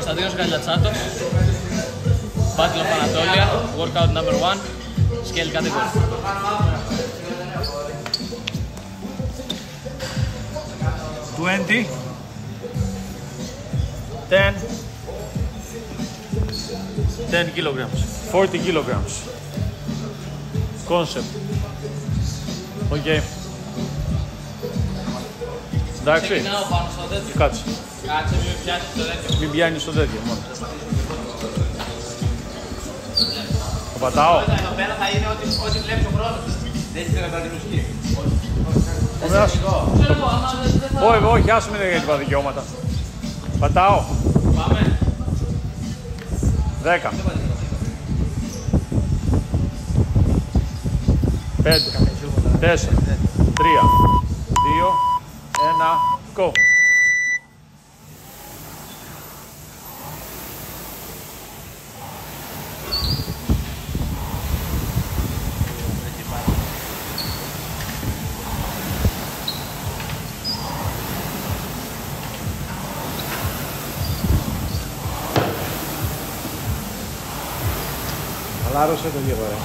Κωνσταντίνος Γαλιατσάτος, Battle of Anatolia, workout number 1, scale category. $20, 10, 10 kilograms, 40 kilograms. Concept. Οκ. Εντάξει. Ξεκινάω πάνω στο τέτοιο. Κάτσε. Κάτσε, μην πιάσεις το τέτοιο. Μην πιάνεις το τέτοιο μόνο. Το πατάω. Εδώ πέρα θα είναι ό,τι βλέπεις ο χρόνος. Δεν έχεις να πάρει μουσική. Όχι, όχι, άσε με για τα δικαιώματα. Πατάω. Πάμε. 10. 5, 4, 3, 2, 1, go. Χαλάρωσε το λίγο, ρε.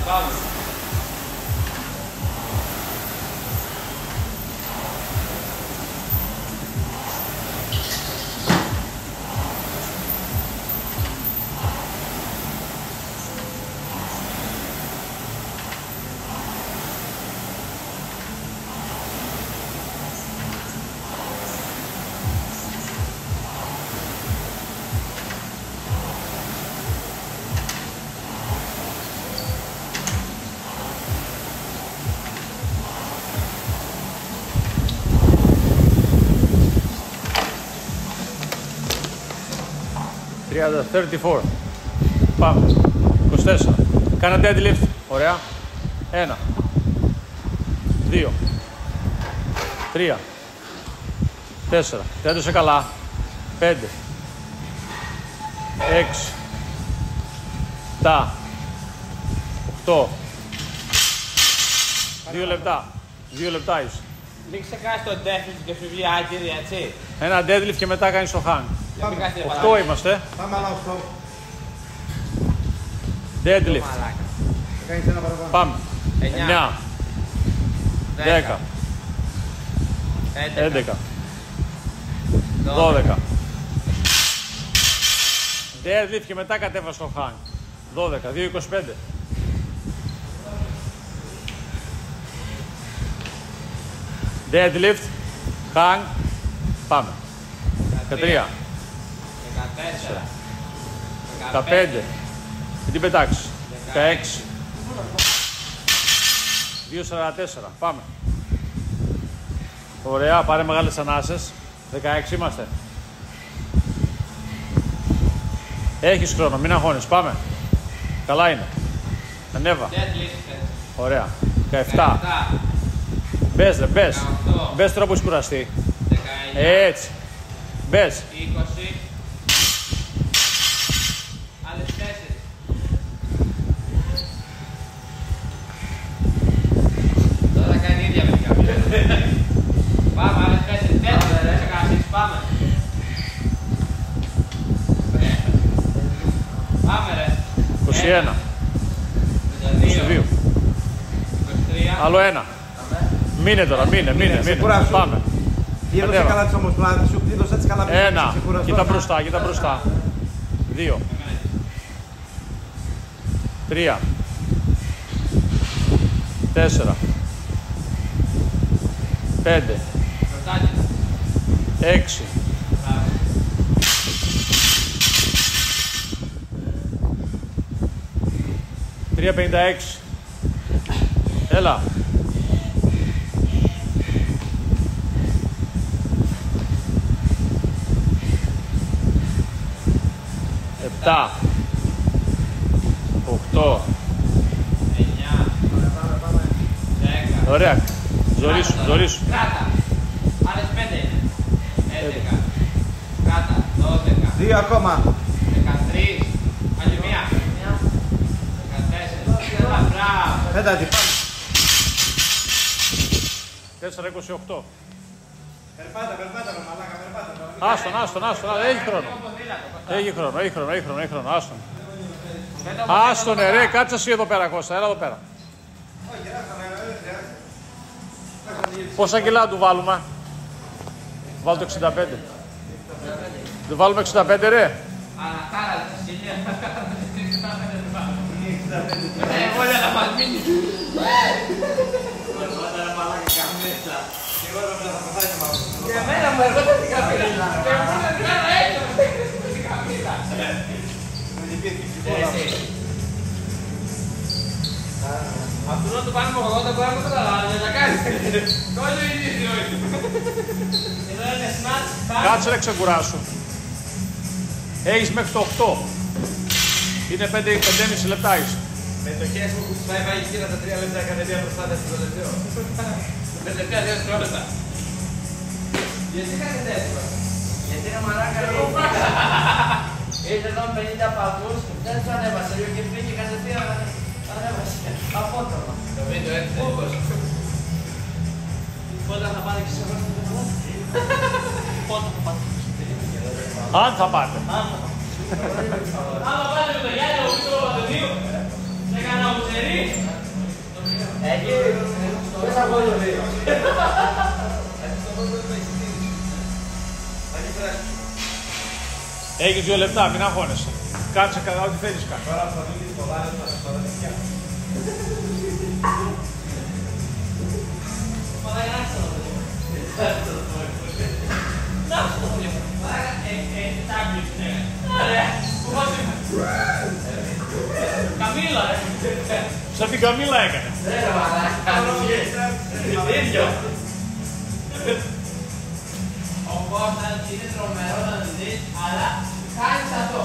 Πάμε. $34. Πάμε. 24. Κάνε deadlift. Ωραία. 1, 2, 3, 4. Τέτοσε καλά. 5, 6, 7, 8. 2 λεπτά. 2 λεπτά είσαι. Μην ξεχάσεις το deadlift και σου βγει άκυρη, έτσι. Ένα deadlift και μετά κάνεις το hang. 8 είμαστε. Πάμε άλλα 8. Deadlift. Κάνεις ένα παραπάνω. Πάμε. 9, 10, 11, 12. Deadlift και μετά κατέβασε το hang. 12, 2,25. Deadlift, hang, πάμε. 13, 15, μην την πετάξεις. 16, 2,44, πάμε. Ωραία, πάρε μεγάλες ανάσες. 16 είμαστε. Έχεις χρόνο, μην αγχώνεις, πάμε. Καλά είναι. Ανέβα. Ωραία. 17. Μπες ρε, μπες. Μπες τώρα που έχεις κουραστεί. Έτσι. Μπες. 20. Άλλες 4. Τώρα κάνει ίδια με την καμπή. Πάμε, άλλες 4. 4, δεν σε κάνεις, πάμε. Πάμε ρε. 21. 22. 23. Άλλο ένα. Μείνε τώρα, μείνε. Πάμε. Δήλωσε καλά τις ομοσπλάτες σου, δήλωσε τις καλά. Ένα. Κοίτα μπροστά. 2. 3. 4. 5. 6. 3,56. Έλα. 7, 8. 9. Πάμε. 10. Ωραία. Ζωρίσου, ζωρίσου. Κράτα. Άλλες 5. 11. Κράτα. 12. 2 ακόμα. 13. Άλλη μία. 14. Μπράβο. Πέτατη. 4, 28. Περπάτα, ρε μαλάκα, περπάτα. Άστον, έχει χρόνο. Έχει χρόνο, άστον. Άστον, ρε, κάτσε εσύ εδώ πέρα, Κώστα, έλα εδώ πέρα. Πόσα κιλά να του βάλουμε? Βάλω το 65. Του βάλουμε 65, ρε. Ανακάρα, Σιλία. Όλα να μας μείνει. Όλα να μαλάκα καμπέτα. Για μένα μου έρχονται την καμπέτα. Και μου έρχονται την καμπέτα. Αυτό να το πάνε με 80 μπορεί να το καταλάβει, να κάνει. Τόσο είναι η ζωή. Εδώ είναι snatch, Κάτσε να ξεκουράσου. Έχεις μέχρι το 8. Είναι 5,5 λεπτά είσαι. Με το χέρι μου που σπάει πάει εκείνα τα 3 λεπτά κατεβία προστάτευση στο τελευταίο. τα τελευταία 2 δευτερόλεπτα. Γιατί κάνετε έτσι? Γιατί είναι μαλάκα ήρθε εδώ με 50 παππούς, δεν τους ανέβασε λίγο και πήγε κατευθείαν ανέβασε. Απότομα. Το βίντεο έτσι. Πότε θα πάτε και σε εμάς? Πότε θα πάτε? Αν θα πάτε. Άμα πάτε με το γυάλιο ο πίσω από το δύο, σε κανένα ουτσερί. Εκεί, δεν θα πω το δύο. Έχεις 2 λεπτά, μην αγχώνεσαι. Κάτσε κατά ό,τι θέλεις κάνει. Τώρα θα δούμε το βάρος μας στο δεξιά. Καμίλα, Σαν την Καμίλα έκανε. ρε μαλάκα, ίδιο. Ο Κώστας είναι τρομερό να το δεις, αλλά κάνεις αυτό.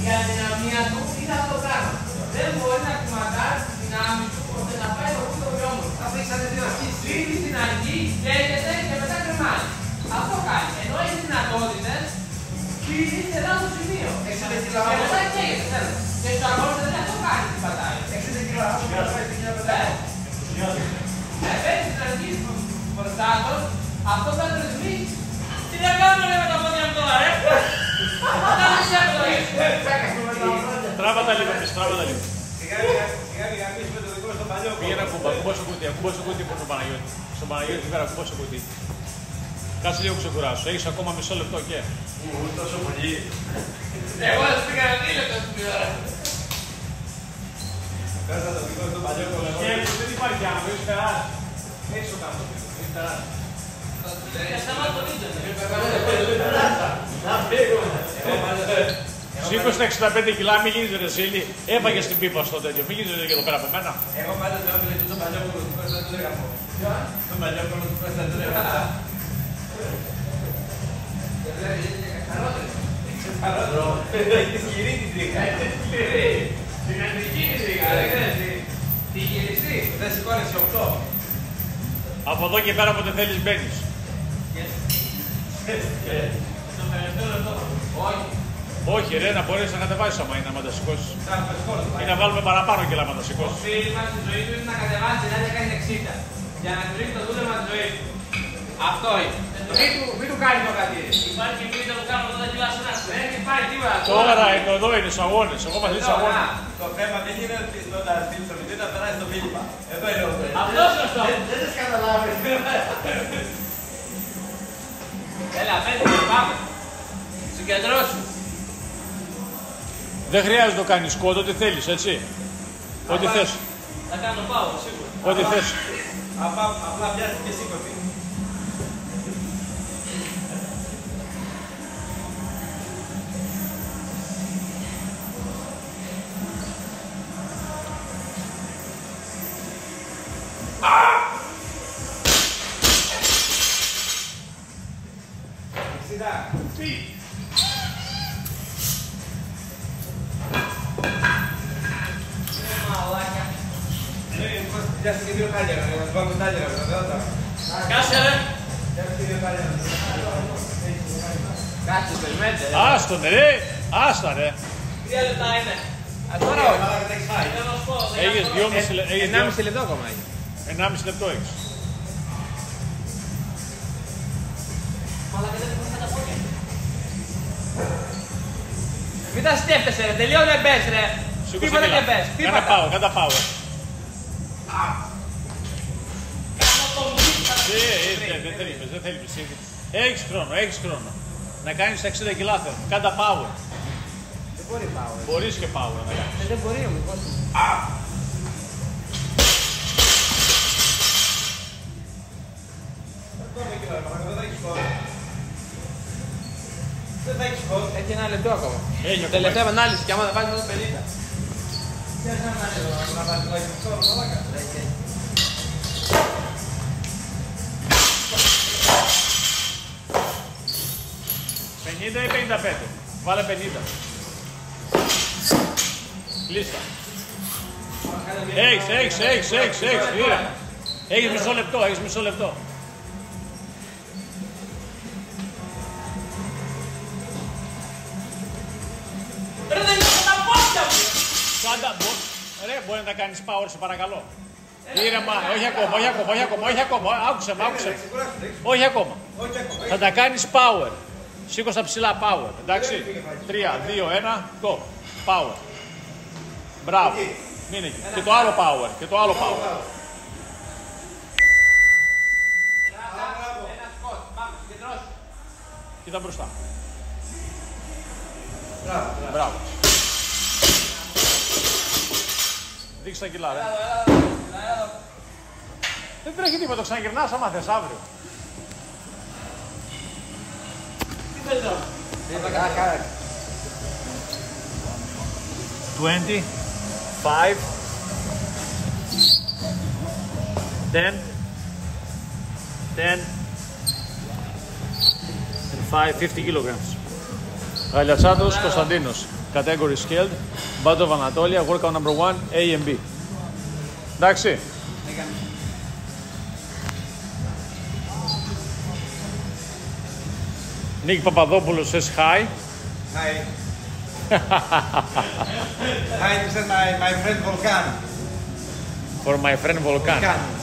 Η αδυναμία του είναι αυτό το πράγμα. Δεν μπορεί να κουματάρει τη δυνάμει του ώστε να πάει το κούτο πιο όμορφο. Θα πεις σαν την αρχή, σφίγγει στην αρχή, καίγεται και μετά κρεμάει. Αυτό κάνει. Ενώ έχει δυνατότητες, κλείνει σε λάθος σημείο. Και μετά καίγεται, θέλω. Και στο αγόρι δεν αυτό κάνει την πατάει. 60 κιλά, παίρνει στην αρχή προστάτος, αυτό θα το ρυθμίσει. Τι να κάνουμε με τα πόδια μου τώρα, ρε! Τράβα τα λίγο, τράβα τα λίγο. Σιγά σιγά πείσουμε το δικό στο παλιό. Πήγαινε κουμπώσω κουτί, κουμπώσω κουτί που είναι ο Παναγιώτη. Στον Παναγιώτη πέρα κουμπώσω κουτί. Κάτσε λίγο ξεκουράσου, έχεις ακόμα μισό λεπτό και. Τόσο πολύ. Εγώ δεν πήγα να δίλεπτο στην ώρα. Κάτσε το δικό στο παλιό κολλεγό. Δεν υπάρχει άμμο, έχεις περάσει. Έχεις το κάτω, έχεις περάσει. Σταμάτω το βίντεο. Να φύγουμε. Σήκω στα 65 κιλά, μην γίνεις ρε Σίλη. Έφαγες την πίπα στο τέτοιο, μην γίνεις εδώ πέρα από μένα. Εγώ πάντα το έπαιρνε το παλιό που του Κώστα του λέγαμε. Το παλιό που του Κώστα του λέγαμε. Έχει σκληρή τη τρίχα. Συγκρατική είναι λίγα, δεν ξέρετε. Τι γυριστεί. Δεν σηκώνεσαι 8. Από εδώ και πέρα όποτε θέλεις μπαίνεις. Στο τελευταίο λεπτό. Όχι. Όχι ρε, να μπορείς να κατεβάσεις άμα είναι να τα σηκώσεις. Ή να βάλουμε παραπάνω κιλά να τα Ο σηκώσεις. φίλος μας στη ζωή του είναι να κατεβάσει να κάνει 60. Για να κρύβει το δούλευμα τη ζωή του. Αυτό είναι. Μην του κάνει το κατήρι. Υπάρχει και πίτα που κάνω 80 κιλά σε ένα. Δεν υπάρχει τίποτα. Τώρα είναι εδώ, είναι στους αγώνες. Εγώ μας δεις αγώνες. Το θέμα δεν είναι ότι όταν στείλει το μηδέν να περάσει το μήνυμα. Εδώ είναι ο θέμα. Αυτό σωστό. Δεν τις καταλάβεις. Έλα, πέντε και πάμε. Συγκεντρώσου. Δεν χρειάζεται να το κάνεις κόντο, ό,τι θέλεις, έτσι. Ό,τι θες. Θα κάνω πάω, σίγουρα. Ό,τι θες. Απλά πιάσεις και σήκωση. Πιάσε και δύο τάλιρα, να μας βάλουμε τάλιρα, βέβαια. Κάτσε ρε. Πιάσε και δύο τάλιρα. Κάτσε, περιμένετε. Άστον ρε, άστα ρε. 3 λεπτά είναι. Τώρα όχι. Έχεις 2,5 λεπτό. 1,5 λεπτό ακόμα έχει. 1,5 λεπτό έχεις. Μην τα σκέφτεσαι ρε, τελειώνε μπες ρε. Τίποτα και μπες, τίποτα. Κάτα πάω. Δεν θέλει. Έχεις χρόνο. Να κάνεις 60 κιλά θέλω. Κάντα power. Δεν μπορεί power. Μπορείς και power να κάνεις. Δεν μπορεί όμως. Δεν θα έχεις φως. Έχει 1 λεπτό ακόμα. Έχει ακόμα. Τελευταία ανάλυση και άμα δεν βάλεις εδώ 50. Πιάσε ένα τάλιρο, να βάλεις το έχεις φως, μαλάκα. 50 ή 55. Βάλε 50. Λίστα. Έχεις. Έχεις μισό λεπτό. Ρε δεν είναι τα πόδια μου. Ρε, μπορεί να τα κάνεις power, σε παρακαλώ. Ήρεμα, όχι ακόμα. Άκουσε με. Όχι ακόμα. Θα τα κάνεις power. Σήκω στα ψηλά power. Εντάξει. 3, 2, 1, go. Power. Μπράβο. Μείνε εκεί. Και το άλλο power. Ένα σκοτ, πάμε, κεντρώσου. Κοίτα μπροστά. Μπράβο. Δείξε τα κιλά, ρε. Δεν τρέχει τίποτα, ξαναγυρνάς άμα θες αύριο. Τι θέλεις τώρα. 25, 10, 5, 50 kilograms. Γαλιατσάτος Κωνσταντίνος, category scaled, Band of Anatolia, workout number 1, A and B. Εντάξει. Νίκη Παπαδόπουλος says hi. Hi. Hi, this is my friend Volkan. For my friend Volkan. Volkan.